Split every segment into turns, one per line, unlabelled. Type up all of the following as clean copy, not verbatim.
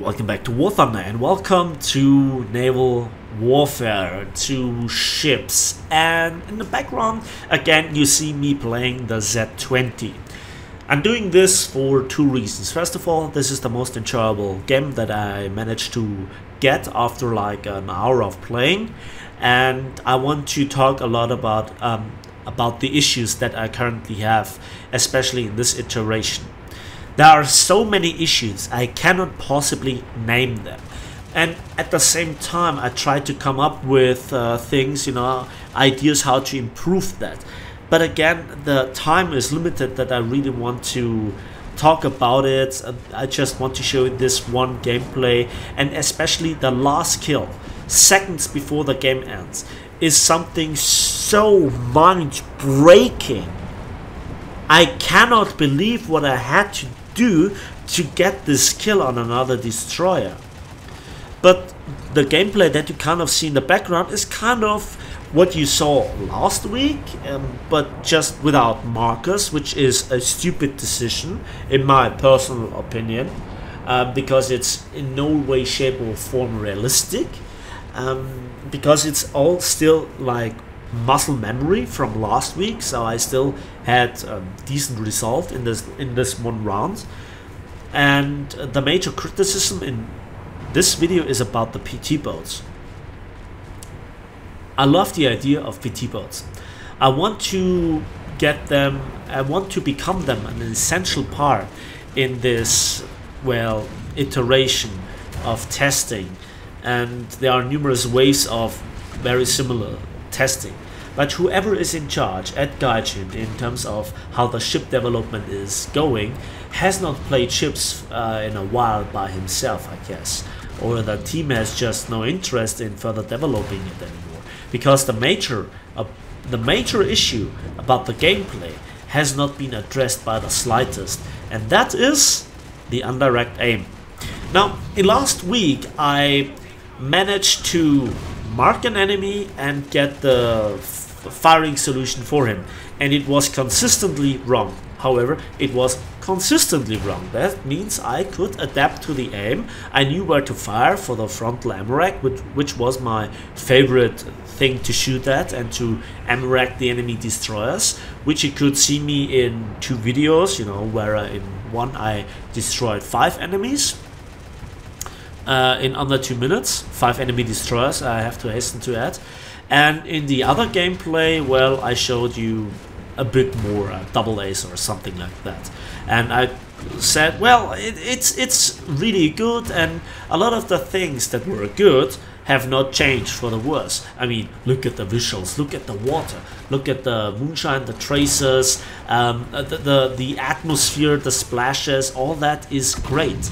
Welcome back to War Thunder and welcome to naval warfare, to ships, and in the background again you see me playing the Z20. I'm doing this for two reasons. First of all, this is the most enjoyable game that I managed to get after like an hour of playing, and I want to talk a lot about the issues that I currently have, especially in this iteration. There are so many issues, I cannot possibly name them. And at the same time, I try to come up with things, ideas how to improve that. But again, the time is limited that I really want to talk about it. I just want to show you this one gameplay, and especially the last kill, seconds before the game ends, is something so mind-breaking. I cannot believe what I had to do to get this kill on another destroyer. But the gameplay that you kind of see in the background is kind of what you saw last week, but just without markers, which is a stupid decision in my personal opinion, because it's in no way, shape or form realistic, because it's all still like muscle memory from last week, so I still had a decent result in this one round. And the major criticism in this video is about the PT boats. I love the idea of PT boats. I want to get them, I want to become them an essential part in this, well, iteration of testing, and there are numerous ways of very similar testing. But whoever is in charge at Gaijin in terms of how the ship development is going has not played ships in a while by himself, I guess, or the team has just no interest in further developing it anymore, because the major issue about the gameplay has not been addressed by the slightest, and that is the indirect aim. Now, in last week I managed to mark an enemy and get the firing solution for him, and it was consistently wrong. However, it was consistently wrong. That means I could adapt to the aim. I knew where to fire for the frontal ammo rack, which was my favorite thing to shoot at, and to ammo rack the enemy destroyers, which you could see me in two videos, where in one I destroyed 5 enemies in under 2 minutes, 5 enemy destroyers, I have to hasten to add. And in the other gameplay, well, I showed you a bit more, double ace or something like that. And I said, well, it's really good, and a lot of the things that were good have not changed for the worse. I mean, look at the visuals, look at the water, look at the moonshine, the traces, the atmosphere, the splashes, all that is great.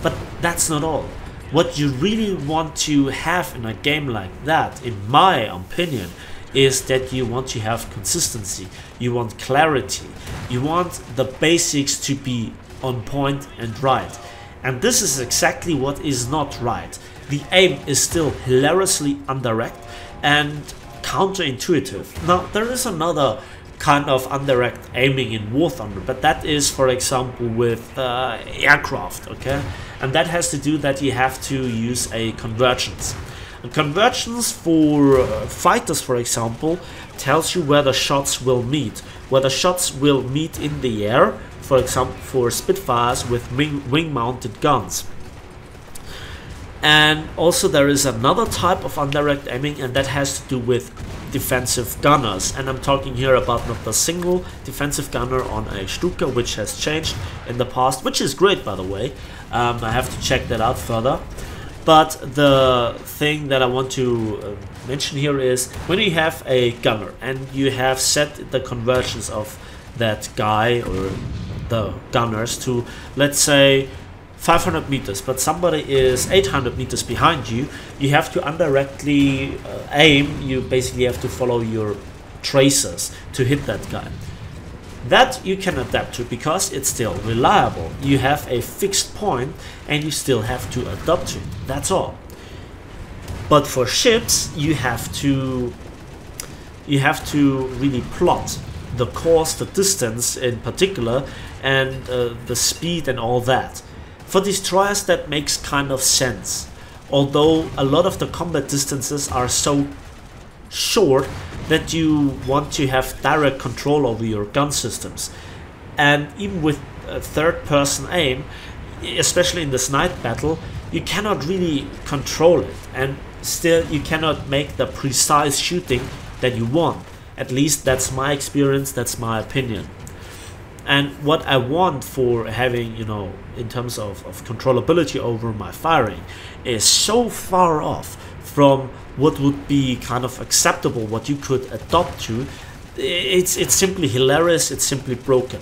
But that's not all. What you really want to have in a game like that, in my opinion, is that you want to have consistency, you want clarity, you want the basics to be on point and right. And this is exactly what is not right. The aim is still hilariously indirect and counterintuitive. Now, there is another kind of indirect aiming in War Thunder, but that is, for example, with aircraft, okay? And that has to do that you have to use a convergence. A convergence for fighters, for example, tells you where the shots will meet. Where the shots will meet in the air, for example, for Spitfires with wing-mounted guns. And also there is another type of indirect aiming, and that has to do with defensive gunners. And I'm talking here about not the single defensive gunner on a Stuka, which has changed in the past, which is great, by the way. I have to check that out further. But the thing that I want to mention here is when you have a gunner and you have set the convergence of that guy or the gunners to, let's say, 500 meters, but somebody is 800 meters behind you, you have to indirectly aim. You basically have to follow your tracers to hit that guy. That you can adapt to because it's still reliable. You have a fixed point and you still have to adapt to it. That's all. But for ships, you have to really plot the course, the distance in particular, and the speed and all that. For destroyers that makes kind of sense, although a lot of the combat distances are so short that you want to have direct control over your gun systems. And even with a third-person aim, especially in this night battle, you cannot really control it, and still you cannot make the precise shooting that you want. At least that's my experience, that's my opinion. And what I want for having, you know, in terms of controllability over my firing is so far off from what would be kind of acceptable, what you could adopt to. It's simply hilarious, it's simply broken.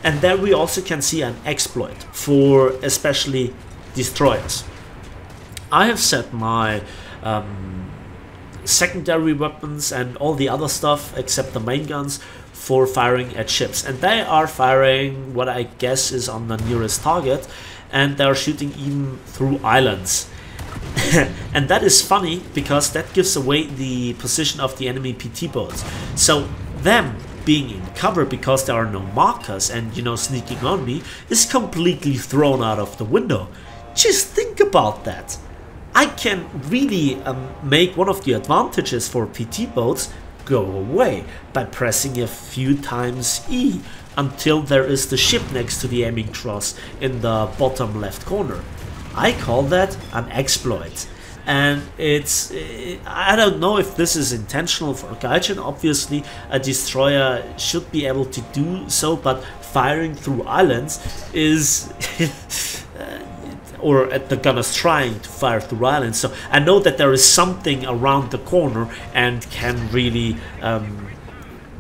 And there we also can see an exploit for especially destroyers. I have set my secondary weapons and all the other stuff except the main guns for firing at ships, and they are firing what I guess is on the nearest target, and they are shooting even through islands. And that is funny because that gives away the position of the enemy PT boats. So them being in cover because there are no markers and, you know, sneaking on me is completely thrown out of the window. Just think about that. I can really make one of the advantages for PT boats go away by pressing a few times E until there is the ship next to the aiming cross in the bottom left corner. I call that an exploit. And I don't know if this is intentional for Gaijin. Obviously a destroyer should be able to do so, but firing through islands is or at the gunners trying to fire through islands. So I know that there is something around the corner and can really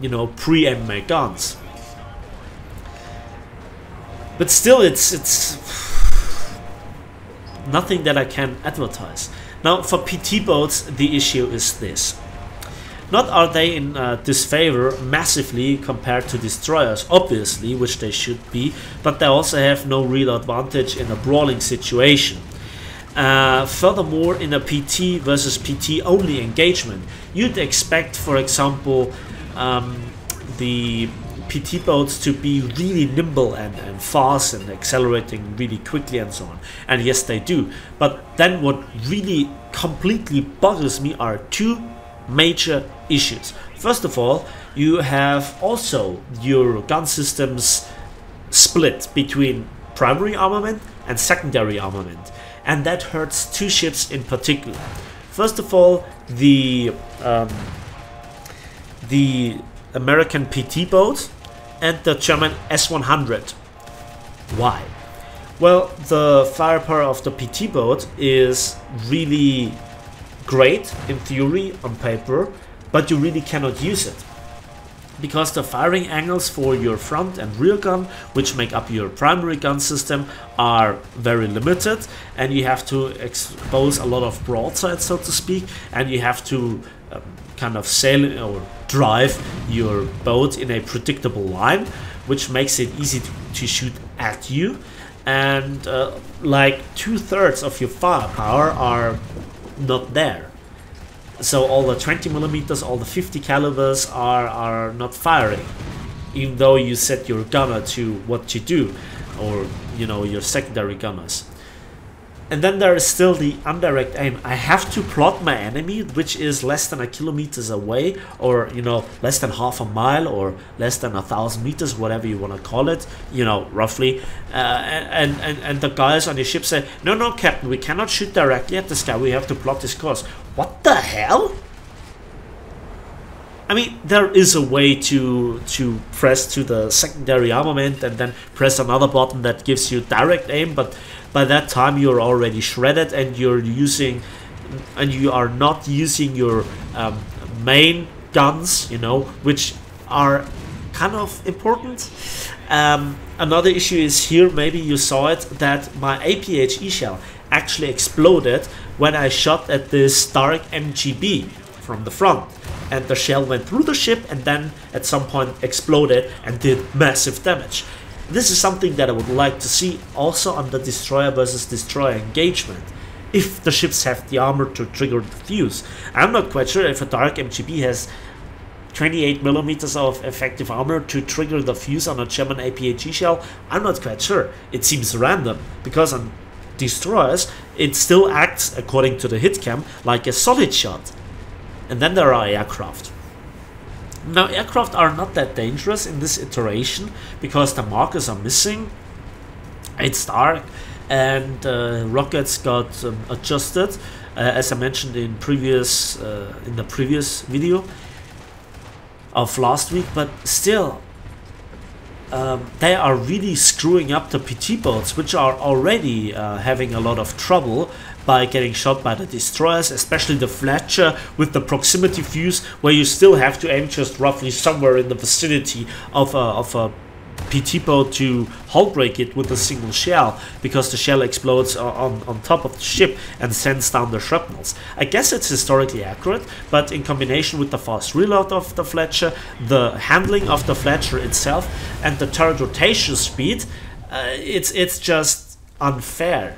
you know, pre-aim my guns. But still it's nothing that I can advertise. Now for PT boats the issue is this. Not are they in disfavor massively compared to destroyers, obviously, which they should be, but they also have no real advantage in a brawling situation. Furthermore, in a PT versus PT only engagement, you'd expect, for example, the PT boats to be really nimble and fast and accelerating really quickly and so on. And yes, they do. But then what really completely bothers me are two major issues. First of all, you have also your gun systems split between primary armament and secondary armament, and that hurts two ships in particular. First of all, the American PT boat and the German S-100. Why? Well, the firepower of the PT boat is really great in theory on paper, but you really cannot use it because the firing angles for your front and rear gun, which make up your primary gun system, are very limited, and you have to expose a lot of broadside, so to speak, and you have to kind of sail or drive your boat in a predictable line, which makes it easy to shoot at you, and like 2/3 of your firepower are not there. So all the 20mm, all the 50 calibers are not firing, even though you set your gunner to what you do, or you know, your secondary gunners. And then there is still the indirect aim. I have to plot my enemy, which is less than 1 kilometer away, or you know, less than half a mile, or less than 1,000 meters, whatever you want to call it, you know, roughly. And the guys on the ship say, no, Captain, we cannot shoot directly at this guy. We have to plot his course. What the hell? I mean, there is a way to press to the secondary armament and then press another button that gives you direct aim, but by that time you're already shredded and you are not using your main guns, you know, which are kind of important. Another issue is here, maybe you saw it, that my APHE shell actually exploded when I shot at this dark MGB from the front, and the shell went through the ship and then at some point exploded and did massive damage. This is something that I would like to see also on the destroyer versus destroyer engagement, if the ships have the armor to trigger the fuse. I'm not quite sure if a dark MGB has 28 millimeters of effective armor to trigger the fuse on a German APHE shell? I'm not quite sure. It seems random, because on destroyers it still acts, according to the hit cam, like a solid shot. And then there are aircraft. Now, aircraft are not that dangerous in this iteration because the markers are missing. It's dark, and rockets got adjusted, as I mentioned in the previous video of last week. But still, they are really screwing up the PT boats, which are already having a lot of trouble by getting shot by the destroyers, especially the Fletcher with the proximity fuse, where you still have to aim just roughly somewhere in the vicinity of a PT boat to hull break it with a single shell, because the shell explodes on top of the ship and sends down the shrapnels. I guess it's historically accurate, but in combination with the fast reload of the Fletcher, the handling of the Fletcher itself, and the turret rotation speed, it's just unfair.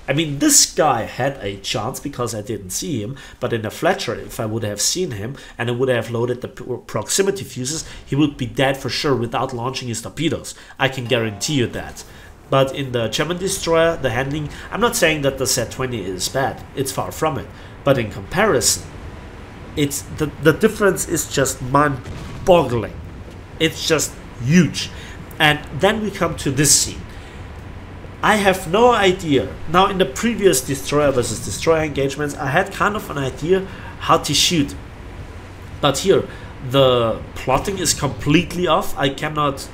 I mean, this guy had a chance because I didn't see him, but in a Fletcher, if I would have seen him and I would have loaded the proximity fuses, he would be dead for sure without launching his torpedoes. I can guarantee you that. But in the German destroyer, the handling, I'm not saying that the Z-20 is bad, it's far from it. But in comparison, it's the difference is just mind-boggling. It's just huge. And then we come to this scene. I have no idea. Now, in the previous destroyer versus destroyer engagements, I had kind of an idea how to shoot. But here, the plotting is completely off. I cannot,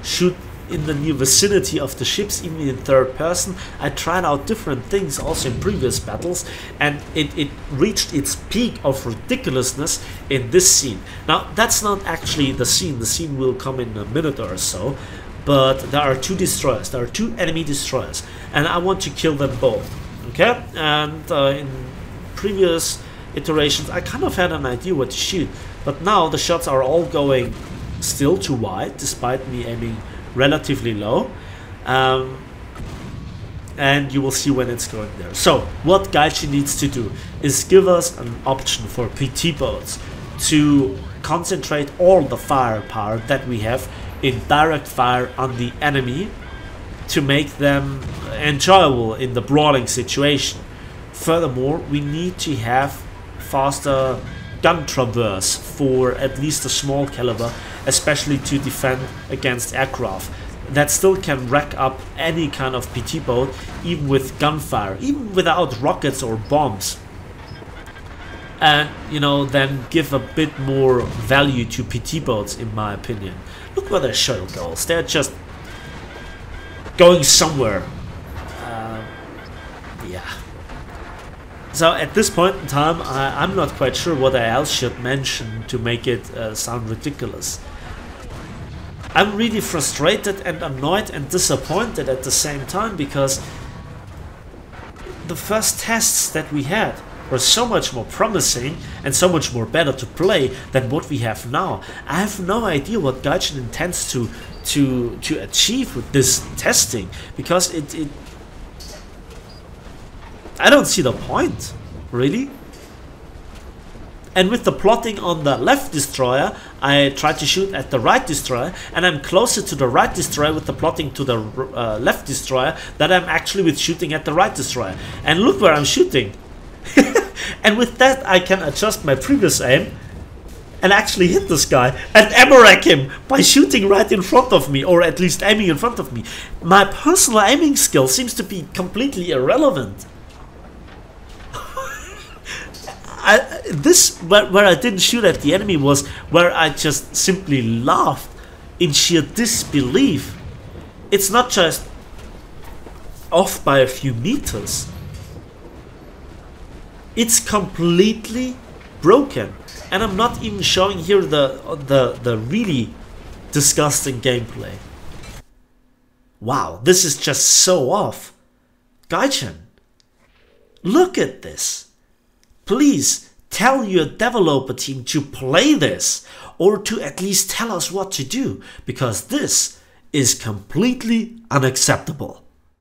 shoot in the near vicinity of the ships, even in third person. I tried out different things also in previous battles, and it reached its peak of ridiculousness in this scene. Now, that's not actually the scene. The scene will come in a minute or so. But there are two destroyers, there are two enemy destroyers, and I want to kill them both, okay? And in previous iterations, I kind of had an idea what to shoot, but now the shots are all going still too wide, despite me aiming relatively low, and you will see when it's going there. So, what Gaijin needs to do is give us an option for PT boats to concentrate all the firepower that we have in direct fire on the enemy to make them enjoyable in the brawling situation. Furthermore, we need to have faster gun traverse for at least a small caliber, especially to defend against aircraft that still can rack up any kind of PT boat, even with gunfire, even without rockets or bombs. And then give a bit more value to PT boats, in my opinion. Look where their shuttle goes. They're just going somewhere. Yeah. So at this point in time, I'm not quite sure what I else should mention to make it sound ridiculous. I'm really frustrated and annoyed and disappointed at the same time, because the first tests that we had were so much more promising and so much more better to play than what we have now. I have no idea what Gaijin intends to achieve with this testing, because I don't see the point, really. And with the plotting on the left destroyer, I tried to shoot at the right destroyer, and I'm closer to the right destroyer with the plotting to the left destroyer than I'm actually with shooting at the right destroyer. And look where I'm shooting. And with that, I can adjust my previous aim and actually hit this guy and ammo-rack him by shooting right in front of me, or at least aiming in front of me. My personal aiming skill seems to be completely irrelevant. Where I didn't shoot at the enemy was where I just simply laughed in sheer disbelief. It's not just off by a few meters. It's completely broken, and I'm not even showing here the really disgusting gameplay. Wow, this is just so off. Gaijin, look at this. Please tell your developer team to play this, or to at least tell us what to do, because this is completely unacceptable.